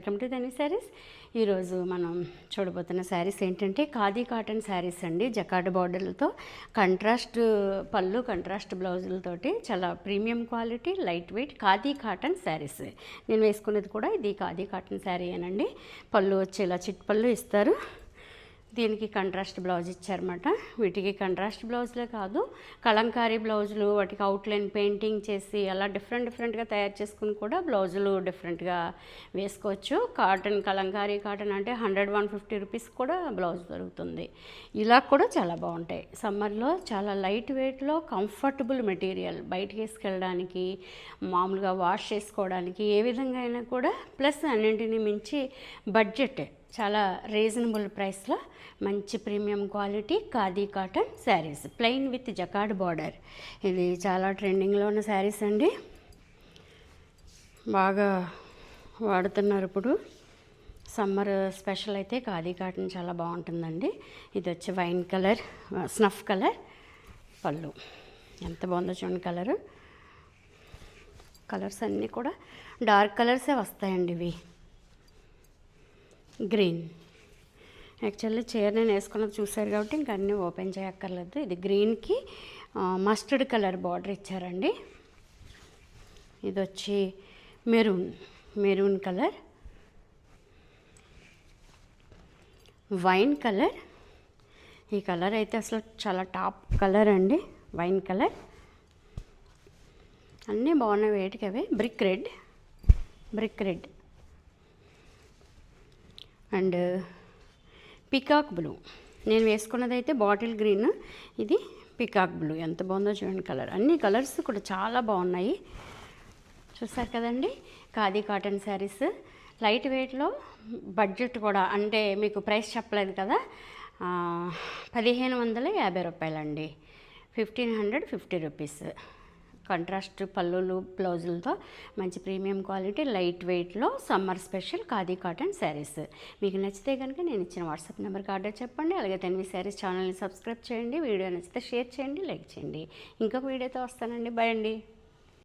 Welcome to ధని శారీస్. ఈరోజు మనం చూడబోతున్న శారీస్ ఏంటంటే ఖాదీ కాటన్ శారీస్ అండి. జకార్డ్ బార్డర్లతో కంట్రాస్ట్ పళ్ళు, కంట్రాస్ట్ బ్లౌజులతోటి చాలా premium quality light weight khadi cotton saris. నేను వేసుకునేది కూడా ఇది ఖాదీ కాటన్ శారీ అనండి. పళ్ళు వచ్చి ఇలా చిట్ పళ్ళు ఇస్తారు. దీనికి కంట్రాస్ట్ బ్లౌజ్ ఇచ్చారన్నమాట. వీటికి కంట్రాస్ట్ బ్లౌజ్లే కాదు, కలంకారీ బ్లౌజులు, వాటికి అవుట్లైన్ పెయింటింగ్ చేసి అలా డిఫరెంట్గా తయారు చేసుకుని కూడా బ్లౌజులు డిఫరెంట్గా వేసుకోవచ్చు. కాటన్ కలంకారీ కాటన్ అంటే 100-150 రూపీస్ కూడా బ్లౌజ్ దొరుకుతుంది. ఇలా కూడా చాలా బాగుంటాయి. సమ్మర్లో చాలా లైట్ వెయిట్లో కంఫర్టబుల్ మెటీరియల్, బయటికి వేసుకెళ్ళడానికి, మామూలుగా వాష్ చేసుకోవడానికి ఏ విధంగా అయినా కూడా, ప్లస్ అన్నింటినీ మించి బడ్జెట్, చాలా రీజనబుల్ ప్రైస్లో మంచి premium quality khadi cotton saris plain with jacquard border. ఇది చాలా ట్రెండింగ్లో ఉన్న శారీస్ అండి. బాగా వాడుతున్నారు ఇప్పుడు. సమ్మర్ స్పెషల్ అయితే ఖాదీ కాటన్ చాలా బాగుంటుందండి. ఇది వచ్చి వైన్ కలర్, స్నఫ్ కలర్ పళ్ళు. ఎంత బాగుందో చూడండి కలరు. కలర్స్ అన్నీ కూడా డార్క్ కలర్సే వస్తాయండి. ఇవి గ్రీన్, యాక్చువల్లీ చీర నేను వేసుకున్నది చూసారు కాబట్టి ఇంక అన్నీ ఓపెన్ చేయక్కర్లేదు. ఇది గ్రీన్కి మస్టర్డ్ కలర్ బార్డర్ ఇచ్చారండి. ఇది వచ్చి మెరూన్ కలర్, వైన్ కలర్. ఈ కలర్ అయితే అసలు చాలా టాప్ కలర్ అండి, వైన్ కలర్. అన్నీ బాగున్నాయి వేటికి అవే. Brick red and peacock blue. నేను వేసుకున్నది అయితే బాటిల్ గ్రీన్, ఇది పికాక్ బ్లూ. ఎంత బాగుందో చూడండి కలర్. అన్ని కలర్స్ కూడా చాలా బాగున్నాయి. చూసారు కదండి, ఖాదీ కాటన్ శారీస్ లైట్ వెయిట్లో, బడ్జెట్ కూడా. అంటే మీకు ప్రైస్ చెప్పలేదు కదా, 1550 రూపాయలండి, 1550 రూపీస్. కంట్రాస్ట్ పళ్ళులు బ్లౌజులతో మంచి ప్రీమియం క్వాలిటీ లైట్ వెయిట్లో summer special khadi cotton saris. మీకు నచ్చితే కనుక నేను ఇచ్చిన వాట్సాప్ నెంబర్కి ఆర్డర్ చెప్పండి. అలాగే ధన్వి శారీస్ ఛానల్ని సబ్స్క్రైబ్ చేయండి. వీడియో నచ్చితే షేర్ చేయండి, లైక్ చేయండి. ఇంకొక వీడియోతో వస్తానండి. బాయ్ అండి.